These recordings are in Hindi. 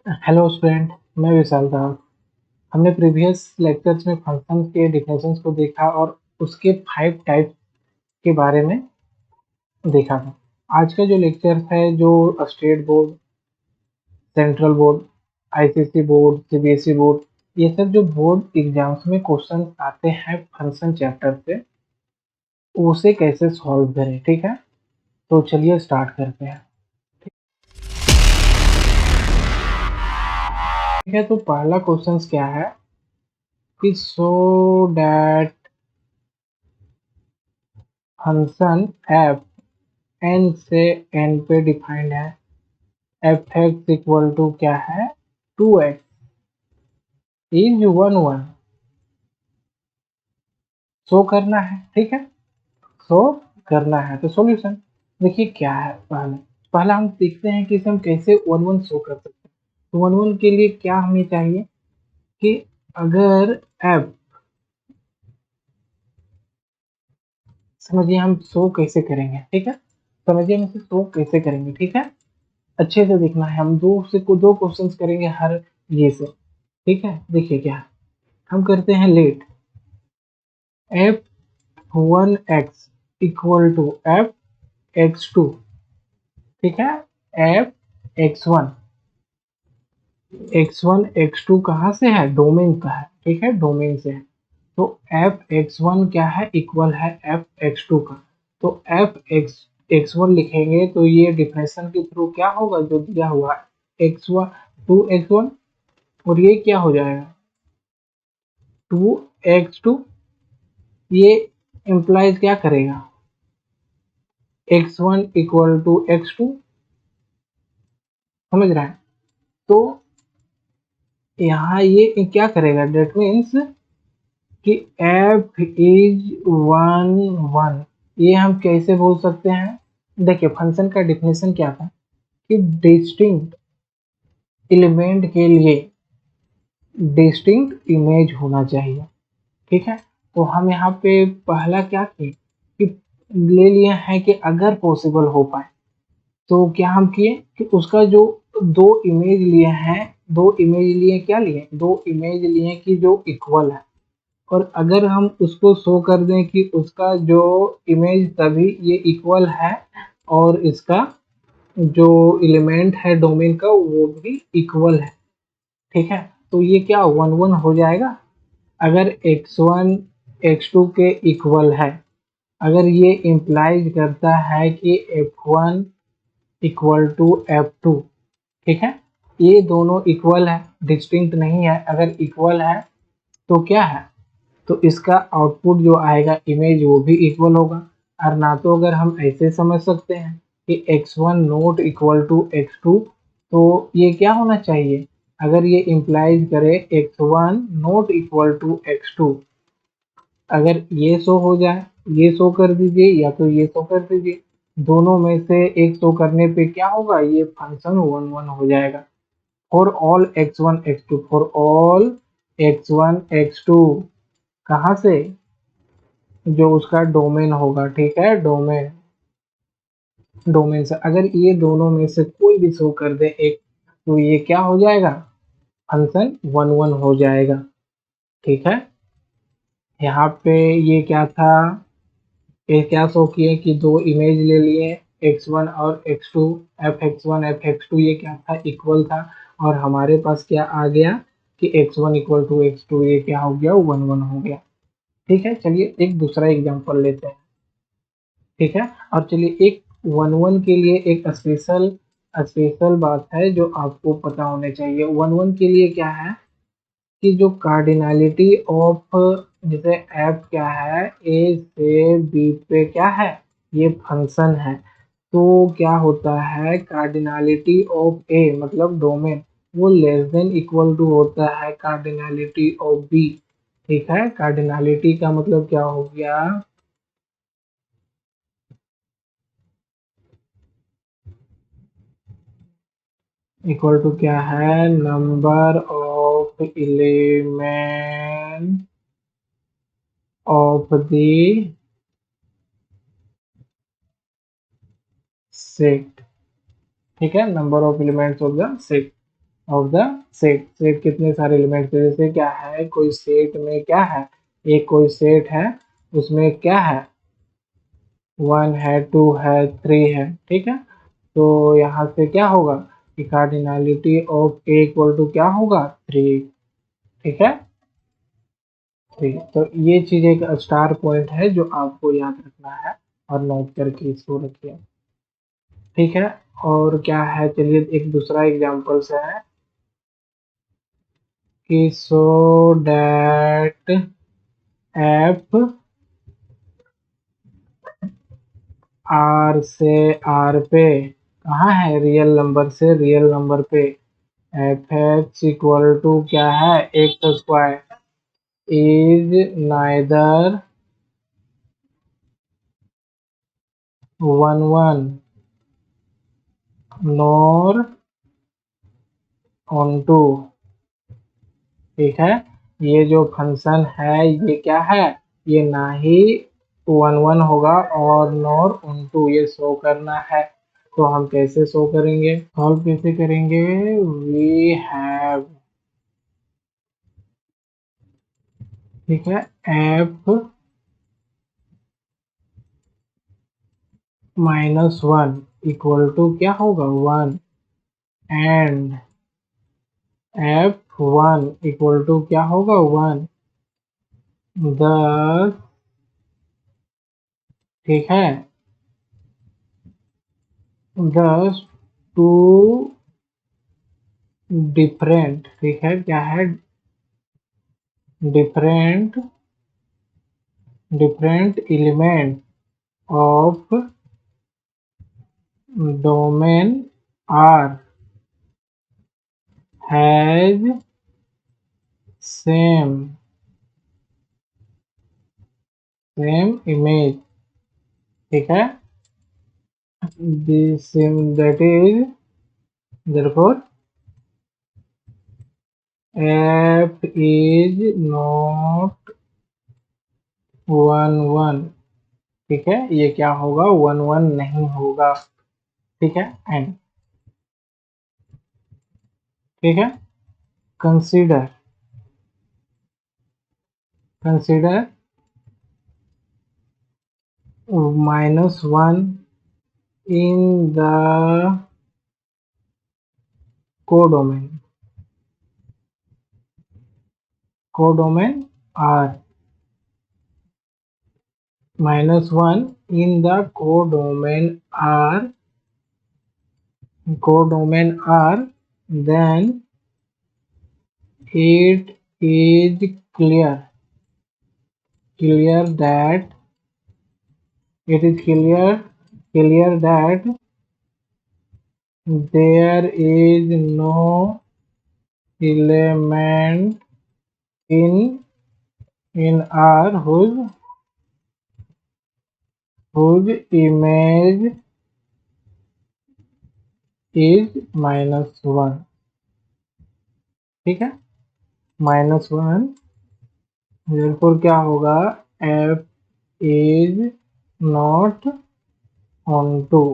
हेलो स्टूडेंट, मैं विशाल राव। हमने प्रीवियस लेक्चर्स में फंक्शन के डिफिनेशंस को देखा और उसके 5 टाइप्स के बारे में देखा था। आज का जो लेक्चर है, जो state board, central board, ICSE board, CBSE board, ये सब जो बोर्ड एग्जाम्स में क्वेश्चन आते हैं फंक्शन चैप्टर से, उसे कैसे सॉल्व करें। ठीक है, तो चलिए स्टार्ट करते हैं। ठीक है, तो पहला क्वेश्चन क्या है कि so that function f N से एन पे डिफाइंड है। एफ एक्स इक्वल टू क्या है, 2x इज 1 1 शो करना है। ठीक है, शो करना है। तो सॉल्यूशन देखिए क्या है। पहला हम देखते हैं कि इसे हम कैसे 1 1 शो कर सकते हैं। तो 1 1 के लिए क्या हमें चाहिए कि अगर एफ, समझिए हम शो कैसे करेंगे। ठीक है, समझिए हम इसे शो कैसे करेंगे। ठीक है, अच्छे से देखना है। हम दो क्वेश्चंस करेंगे हर ये से। ठीक है, देखिए क्या है। हम करते हैं late f1x equal to f(x2). ठीक है, f(x1), x1 x2 कहाँ से है, डोमेन का है। ठीक है, डोमेन से है। तो f(x1) क्या है, इक्वल है f(x2) का। तो f(x1) लिखेंगे तो ये डिफरेंशियल के थ्रू क्या होगा, जो दिया हुआ है x1 2x1, और ये क्या हो जाएगा 2x2। ये इम्प्लाइज क्या करेगा, x1 इक्वल टू x2। समझ रहा है। तो यहाँ ये क्या करेगा, डेट मीन्स कि f इज 1 1। ये हम कैसे बोल सकते हैं, देखिए फंक्शन का डिफिनेशन क्या था कि डिस्टिंक्ट एलिमेंट के लिए डिस्टिंक्ट इमेज होना चाहिए। ठीक है, तो हम यहाँ पे पहला क्या किए कि ले लिए हैं कि अगर पॉसिबल हो पाए तो क्या हम किए कि उसका जो दो इमेज लिए हैं, दो इमेज लिए, क्या लिए, दो इमेज लिए कि जो इक्वल है। और अगर हम उसको शो कर दें कि उसका जो इमेज तभी ये इक्वल है और इसका जो एलिमेंट है डोमेन का वो भी इक्वल है। ठीक है, तो ये क्या 1 1 हो जाएगा अगर x1 x2 के इक्वल है। अगर ये इम्प्लाइज करता है कि f1 इक्वल टू f2। ठीक है, ये दोनों इक्वल है, डिस्टिंक्ट नहीं है। अगर इक्वल है तो क्या है, तो इसका आउटपुट जो आएगा इमेज वो भी इक्वल होगा। और ना तो अगर हम ऐसे समझ सकते हैं कि x1 not equal to x2, तो ये क्या होना चाहिए, अगर ये इम्प्लाइज करे x1 not equal to x2, अगर ये शो हो जाए, ये शो कर दीजिए या तो ये शो कर दीजिए, दोनों में से एक शो करने पे क्या होगा, ये फंक्शन 1 1 हो जाएगा। For all x1 x2, for all x1 x2, कहाँ से, जो उसका डोमेन होगा। ठीक है, डोमेन, डोमेन से अगर ये दोनों में से कोई भी शो कर दे एक, तो ये क्या हो जाएगा, फंक्शन 1 1 हो जाएगा। ठीक है, यहाँ पे ये क्या था, ये क्या शो किए कि दो इमेज ले लिए x1 और x2, f(x1) f(x2), ये क्या था, इक्वल था। और हमारे पास क्या आ गया कि x1 इक्वल टू x2, ये क्या हो गया, 1 1 हो गया। ठीक है, चलिए एक दूसरा एग्जांपल लेते हैं। ठीक है, और चलिए एक 1 1 के लिए एक स्पेशल स्पेशल बात है जो आपको पता होने चाहिए। 1 1 के लिए क्या है कि जो कार्डिनलिटी ऑफ, जैसे एफ क्या है, ए से बी पे क्या है, ये फंक्शन है। तो क्या होता है, कार्डिनलिटी ऑफ ए मतलब डोमेन, वो लेस देन इक्वल टू होता है कार्डिनलिटी ऑफ बी। ठीक है, कार्डिनलिटी का मतलब क्या हो गया, इक्वल टू क्या है, number of element of the set. ठीक है, number of elements of the set. Of the set. Set कितने सारे एलिमेंट्स है, जैसे क्या है, कोई सेट में क्या है, एक कोई सेट है, उसमें क्या है, 1 है, 2 है, 3 है, ठीक है। तो यहाँ से क्या होगा कि cardinality of A equal to क्या होगा, 3, ठीक है। ठीक है, तो ये चीज एक स्टार पॉइंट है जो आपको याद रखना है और नोट करके इसको रखिए, ठीक है। और क्या है, चलिए एक दूसरा एग्जांपल से है कि सो डैट एफ आर से आर पे, कहाँ है, रियल नंबर से रियल नंबर पे, एफ एक्स इक्वल टू क्या है, x square is neither 1 1 nor onto, ठीक है। ये जो फंक्शन है ये क्या है, ये ना ही 1 1 होगा और नॉर ऑन टू, ये शो करना है। तो हम कैसे शो करेंगे, सॉल्व कैसे करेंगे, वी हैव, ठीक है, एफ -1 इक्वल टू क्या होगा, 1, एंड f1 इक्वल टू क्या होगा, 1, दस, ठीक है, दस टू डिफरेंट, ठीक है, क्या है, different different element of domain are has same same image, ठीक है, this that is therefore f is not 1 1, ठीक है, ये क्या होगा, 1 1 नहीं होगा, ठीक है, एंड, ठीक है, consider consider -1 in the codomain R, -1 in the codomain R, then it is clear that it is clear that there is no element in R whose image is -1, ठीक है, -1, therefore क्या होगा, f is not on 2,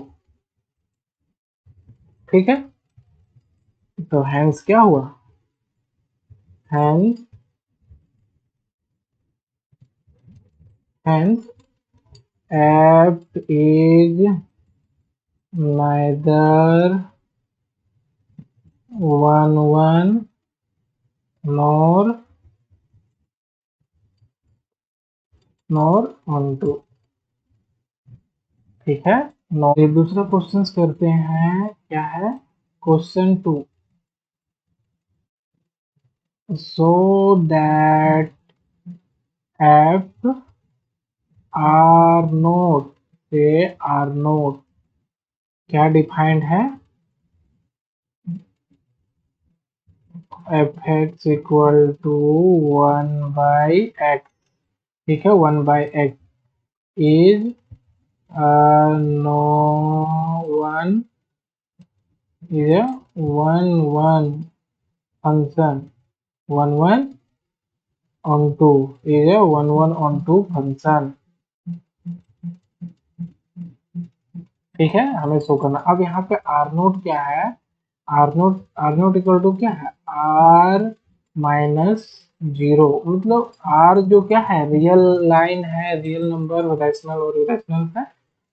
ठीक है। तो हैंस क्या हुआ, hence f is neither 1 1 nor on 2, ठीक है। ये दूसरा क्वेश्चन करते हैं, क्या है, question 2, so that f R naught से आर नोट क्या डिफाइंड है, f x equal to 1/x, ठीक है, 1/x is no one, is a 1 1 function, 1 1 on 2 is a 1 1 on 2 function, ठीक है, हमें शो करना। अब यहाँ पे आर नोट क्या है, आर नोट इक्वल टू क्या है, आर माइनस जीरो, मतलब आर जो क्या है, रियल लाइन है, रियल नंबर रैशनल और इरेशनल है,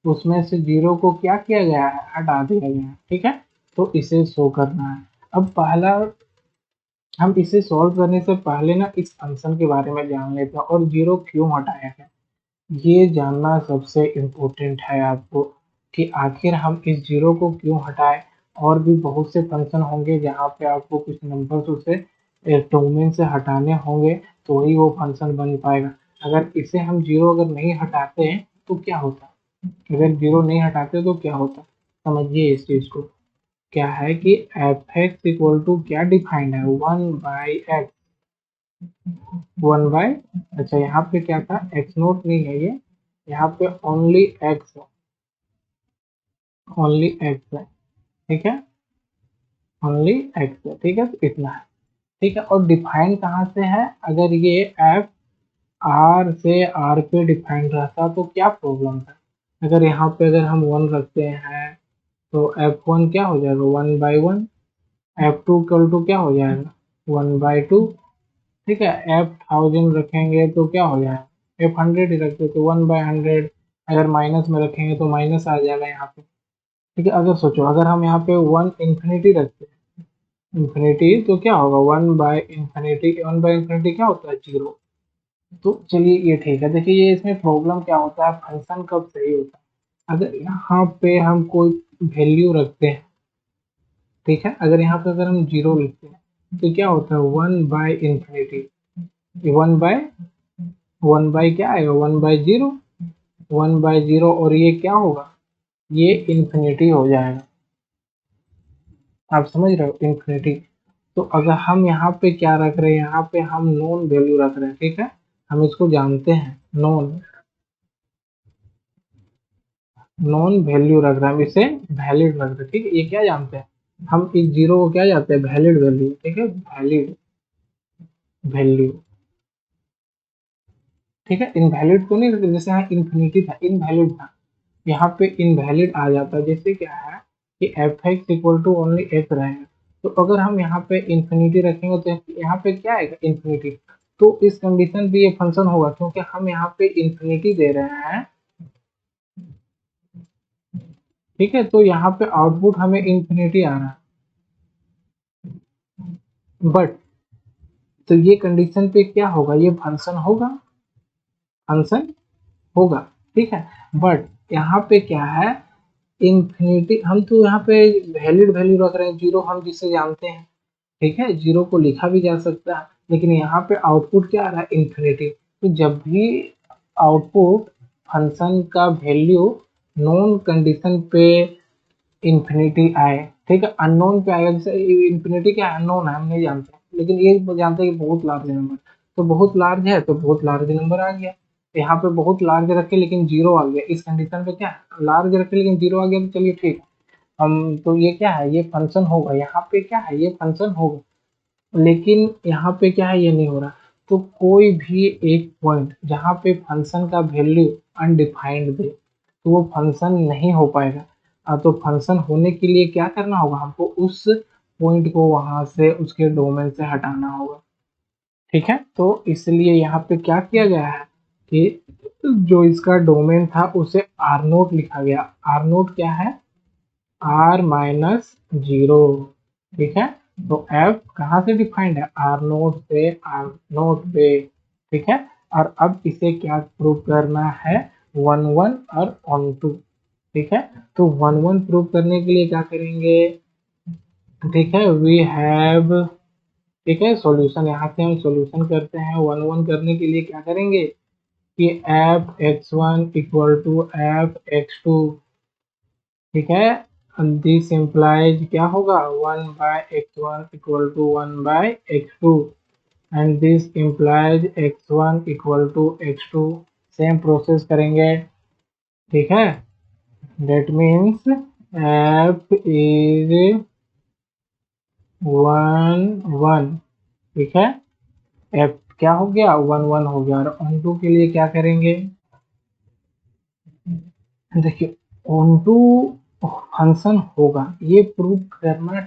उसमें से जीरो को क्या किया गया है, हटा दिया गया है। ठीक है, तो इसे शो करना है। अब पहला, हम इसे सॉल्व करने से पहले ना इस फंक्शन के बारे में जान लेते हैं और जीरो क्यों हटाया गया, ये जानना सबसे इम्पोर्टेंट है आपको, कि आखिर हम इस जीरो को क्यों हटाए। और भी बहुत से फंक्शन होंगे जहाँ पे आपको कुछ नंबर्स उसे डोमेन से हटाने होंगे, तो ही वो फंक्शन बन पाएगा। अगर इसे हम जीरो अगर नहीं हटाते हैं तो क्या होता, अगर जीरो नहीं हटाते तो क्या होता, समझिए इस चीज को। क्या है कि एफ एक्स इक्वल टू क्या डिफाइंड है, one by x, one by, अच्छा यहाँ पे क्या था, एक्स नोट नहीं है ये, यहाँ पे ओनली एक्स है, ओनली एक्स है। ठीक है, ओनली एक्स है। ठीक है, तो इतना है। ठीक है, और डिफाइन कहाँ से है, अगर ये एफ आर से आर पे डिफाइंड रहता तो क्या प्रॉब्लम था। अगर यहाँ पे अगर हम वन रखते हैं तो एफ वन क्या हो जाएगा, one by one, f two equal to क्या हो जाएगा, वन बाई टू। ठीक है, एफ थाउजेंड रखेंगे तो क्या हो जाएगा, एफ हंड्रेड ही रखते तो वन बाय हंड्रेड। अगर माइनस में रखेंगे तो माइनस आ जाएगा यहाँ पे। ठीक है, अगर सोचो अगर हम यहाँ पे वन इंफिनिटी रखते हैं, इंफिनिटी तो क्या होगा, one bye infinity, one by infinity क्या होता है, जीरो। तो चलिए ये ठीक है। देखिए ये इसमें प्रॉब्लम क्या होता है, फंक्शन कब सही होता है, अगर यहाँ पे हम कोई वैल्यू रखते हैं। ठीक है, अगर यहाँ पे अगर हम जीरो लिखते हैं तो क्या होता है, one by infinity, one by, one by क्या आएगा, one by zero, one by zero, और ये क्या होगा, ये इंफिनिटी हो जाएगा। आप समझ रहे हो, इंफिनिटी। तो अगर हम यहाँ पे क्या रख रहे हैं, यहाँ पे हम नॉन वैल्यू रख रहे हैं। ठीक है, हम इसको जानते हैं, नॉन, नॉन वैल्यू रख रहे हैं, हम इसे वैलिड रख रहे हैं। ठीक है, ये क्या जानते हैं, हम इस जीरो को क्या जानते हैं, वैलिड वैल्यू। ठीक है, वैलिड वैल्यू। ठीक है, इनवैलिड को नहीं रखते, जैसे यहाँ इन्फिनिटी था, इनवैलिड था, यहाँ पे इनवैलिड आ जाता है। जैसे क्या है कि f x equal to only x रहेगा, तो अगर हम यहाँ पे इंफिनिटी रखेंगे तो यहाँ पे क्या आएगा, इंफिनिटी। तो इस कंडीशन पे ये फंक्शन होगा, क्योंकि हम यहाँ पे इंफिनिटी दे रहे हैं। ठीक है, तो यहाँ पे आउटपुट हमें इंफिनिटी आ रहा है, बट तो ये कंडीशन पे क्या होगा, ये फंक्शन होगा, फंक्शन होगा। ठीक है, बट यहाँ पे क्या है, इंफिनिटी, हम तो यहाँ पे वैलिड वैल्यू रख रहे हैं, जीरो हम जिसे जानते हैं। ठीक है, जीरो को लिखा भी जा सकता है, लेकिन यहाँ पे आउटपुट क्या आ रहा है, इंफिनिटी। तो जब भी आउटपुट फंक्शन का वैल्यू नॉन कंडीशन पे इंफिनिटी आए, ठीक है, अननोन पे आएगा, जैसे इंफिनिटी क्या अननोन है, हम नहीं जानते, लेकिन ये जानते हैं कि बहुत लार्ज नंबर, तो बहुत लार्ज है तो बहुत लार्ज नंबर आ गया। यहाँ पे बहुत लार्ज रखे लेकिन जीरो आ गया, इस कंडीशन पे क्या है, लार्ज रखे लेकिन जीरो आ गया, तो चलिए ठीक है। हम तो ये क्या है, ये फंक्शन होगा, यहाँ पे क्या है, ये फंक्शन होगा, लेकिन यहाँ पे क्या है, ये नहीं हो रहा। तो कोई भी एक पॉइंट जहाँ पे फंक्शन का वैल्यू अनडिफाइंड दे तो वो फंक्शन नहीं हो पाएगा। तो फंक्शन होने के लिए क्या करना होगा, हमको उस पॉइंट को वहां से उसके डोमेन से हटाना होगा। ठीक है, तो इसलिए यहाँ पे क्या किया गया है कि जो इसका डोमेन था उसे आर नोट लिखा गया। आर नोट क्या है, आर माइनस जीरो। ठीक है, तो एफ कहाँ से डिफाइंड है, आर नोट से, आर नोट पे। ठीक है, और अब इसे क्या प्रूव करना है, वन वन और ऑन टू। ठीक है, तो वन वन प्रूव करने के लिए क्या करेंगे, ठीक है, वी हैव, ठीक है, सॉल्यूशन, यहाँ से हम सॉल्यूशन करते हैं। वन वन करने के लिए क्या करेंगे कि f x one equal to f x two. ठीक है, दिस इम्प्लाइज क्या होगा, one by x one equal to one by x two, and this implies x one equal to x two. Same process करेंगे। ठीक है, that means f is one one. ठीक है, f क्या हो गया, वन वन हो गया, और ऑन टू के लिए क्या करेंगे, देखिए ऑन टू फंक्शन होगा, ये प्रूव करना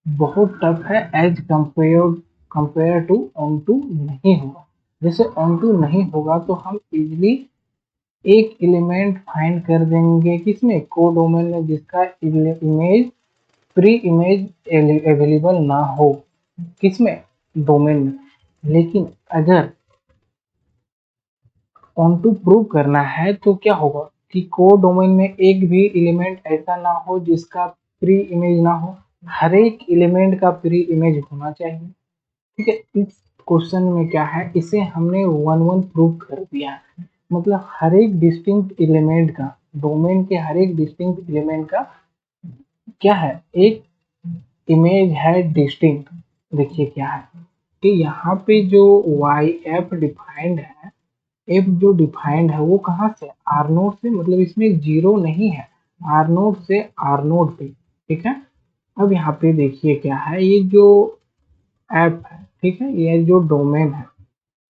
बहुत टफ है as compare to onto नहीं होगा। जैसे ऑन टू नहीं होगा तो हम इजिली एक एलिमेंट फाइंड कर देंगे किसमें, कोडोमेन में, जिसका इमेज प्री इमेज अवेलेबल ना हो, किसमें, डोमेन में। लेकिन अगर ऑन टू प्रूव करना है तो क्या होगा कि कोडोमेन में एक भी एलिमेंट ऐसा ना हो जिसका प्री इमेज ना हो, हर एक एलिमेंट का प्री इमेज होना चाहिए। ठीक है, इस क्वेश्चन में क्या है, इसे हमने वन वन प्रूव कर दिया है। मतलब हर एक डिस्टिंक्ट एलिमेंट का, डोमेन के हर एक डिस्टिंक्ट एलिमेंट का क्या है, एक इमेज है डिस्टिंक्ट। देखिए क्या है कि यहाँ पे जो वाई एफ डिफाइंड है, एफ जो डिफाइंड है वो कहाँ से, आर नोड से, मतलब इसमें जीरो नहीं है, आर नोड से आर नोड पे। ठीक है, अब यहाँ पे देखिए क्या है, ये जो एप है, ठीक है, ये जो डोमेन है,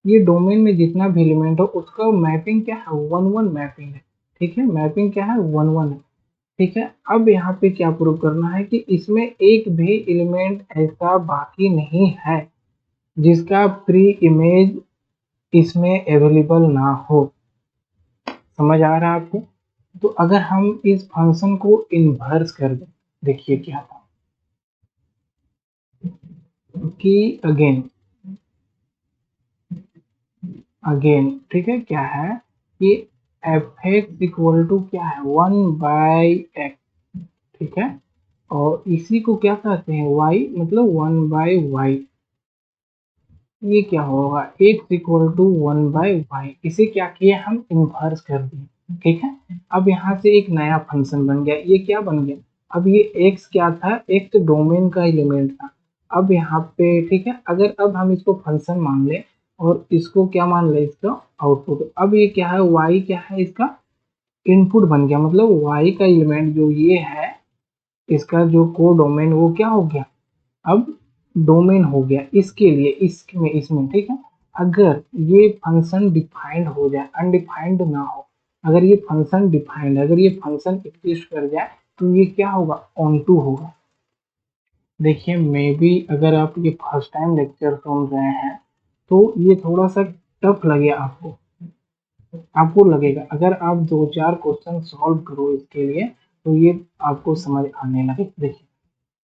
ये डोमेन में जितना भी एलिमेंट हो उसका मैपिंग क्या है, वन वन मैपिंग है। ठीक है, मैपिंग क्या है, वन वन है। ठीक है, अब यहाँ पे क्या प्रूव करना है कि इसमें एक भी एलिमेंट ऐसा बाकी नहीं है जिसका प्री इमेज इसमें अवेलेबल ना हो। समझ आ रहा है आपको? तो अगर हम इस फंक्शन को इन्वर्स कर दें, देखिए क्या था कि अगेन अगेन ठीक है, क्या है कि एफ एक्स इक्वल टू क्या है, वन बाई एक्स। ठीक है, और इसी को क्या कहते हैं, वाई, मतलब वन बाई वाई। ये क्या होगा, x equal to one by y. इसे क्या किया, हम इन्वर्स कर दिए। ठीक है, अब यहाँ से एक नया फंक्शन बन गया, ये क्या बन गया, अब ये एक्स क्या था, एक तो डोमेन का एलिमेंट था। अब यहाँ पे ठीक है, अगर अब हम इसको फंक्शन मान ले और इसको क्या मान ले, इसका आउटपुट। अब ये क्या है, वाई क्या है, इसका इनपुट बन गया। मतलब वाई का एलिमेंट जो ये है, इसका जो को डोमेन वो क्या हो गया, अब डोमेन हो गया इसके लिए, इसमें ठीक है। अगर ये फंक्शन डिफाइंड हो जाए, अनडिफाइंड ना हो, अगर ये फंक्शन डिफाइंड, अगर ये फंक्शन एग्जिस्ट कर जाए तो ये क्या होगा, ऑन टू होगा। देखिए मे बी अगर आप ये फर्स्ट टाइम लेक्चर सुन रहे हैं तो ये थोड़ा सा टफ लगे आपको, आपको लगेगा। अगर आप दो चार क्वेश्चन सॉल्व करो इसके लिए तो ये आपको समझ आने लगे। देखिए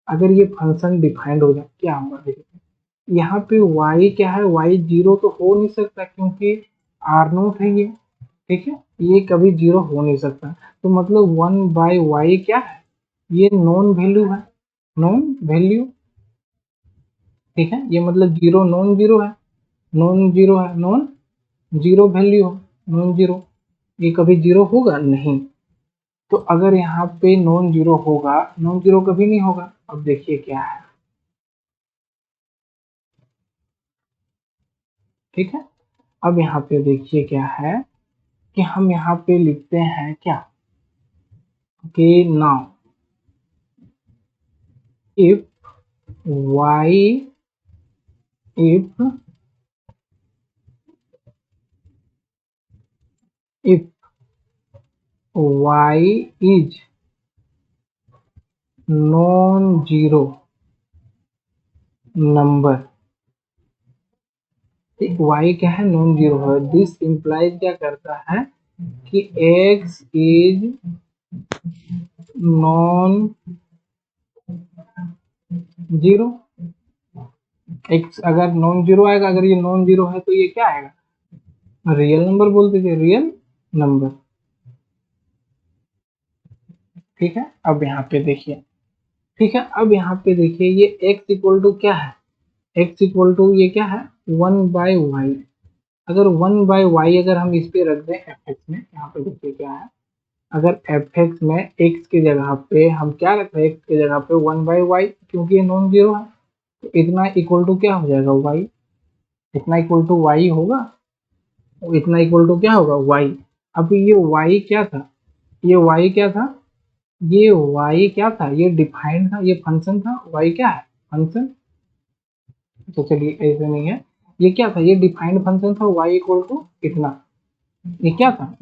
अगर ये फंक्शन डिफाइंड हो जाए क्या होगा, देखिए यहाँ पे y क्या है, y जीरो तो हो नहीं सकता क्योंकि आर नोट है ये। ठीक है, ये कभी जीरो हो नहीं सकता, तो मतलब वन बाई वाई क्या है, ये नॉन वैल्यू है, नॉन वैल्यू। ठीक है, ये मतलब जीरो नॉन जीरो है, नॉन जीरो है, नॉन जीरो वैल्यू है, नॉन जीरो। ये कभी जीरो होगा नहीं। तो अगर यहाँ पे नॉन जीरो होगा, नॉन जीरो कभी नहीं होगा। अब देखिए क्या है, ठीक है, अब यहाँ पे देखिए क्या है कि हम यहाँ पे लिखते हैं क्या कि now if y, if if y is non zero number, y क्या है, नॉन जीरो है, दिस इंप्लाइज क्या करता है कि x is non zero. X अगर नॉन जीरो आएगा, अगर ये नॉन जीरो है तो ये क्या आएगा, रियल नंबर बोल दीजिए, रियल नंबर। ठीक है, अब यहाँ पे देखिए, ठीक है, अब यहाँ पे देखिए ये x इक्वल टू क्या है, x इक्वल टू ये क्या है, वन बाई वाई। अगर वन बाई वाई अगर हम इस पे रख दें एफ एक्स में, यहाँ पे देखिए क्या है, अगर एफ एक्स में x की जगह पे हम क्या रख रहे हैं, x की जगह पे वन बाई वाई, क्योंकि ये नॉन जीरो है, तो इतना इक्वल टू क्या हो जाएगा, वाई। इतना इक्वल टू वाई होगा, इतना इक्वल टू क्या होगा, वाई। अब ये वाई क्या था, ये वाई क्या था, ये वाई क्या था, ये डिफाइंड था, ये फंक्शन था, वाई क्या है, फंक्शन। तो चलिए ऐसे नहीं है, ये क्या था, ये डिफाइंड फंक्शन था, वाई इक्वल टू इतना, ये क्या था,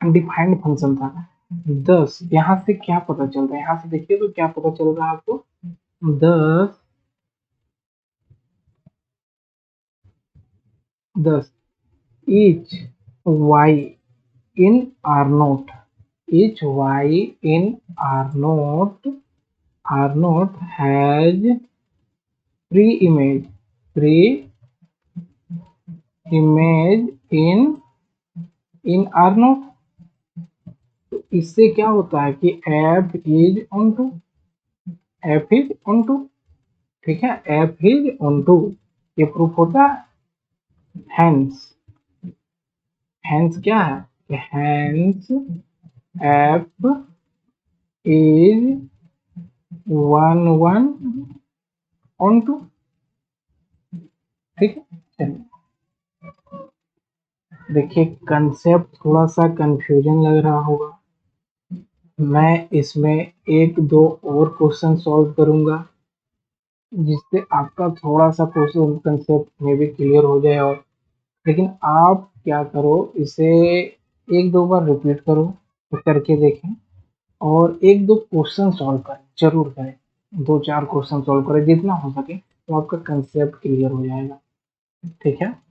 डिफाइंड फंक्शन था। 10 यहाँ से क्या पता चल रहा है, यहाँ से देखिए तो क्या पता चल रहा है आपको 10 each y in R naught, each y in R naught has pre-image in R naught। तो इससे क्या होता है कि f is onto, ठीक है, f is onto, ये प्रूफ होता है। हैंस क्या है कि हैंस f is 1 onto, ठीक है। चलिए देखिए, कंसेप्ट थोड़ा सा कंफ्यूजन लग रहा होगा, मैं इसमें एक दो और क्वेश्चन सॉल्व करूंगा जिससे आपका थोड़ा सा क्वेश्चन कंसेप्ट में भी क्लियर हो जाए। और लेकिन आप क्या करो, इसे एक दो बार रिपीट करो, तो करके देखें, और एक दो क्वेश्चन सॉल्व करें, जरूर करें, दो चार क्वेश्चन सॉल्व करें जितना हो सके, तो आपका कंसेप्ट क्लियर हो जाएगा। ठीक है।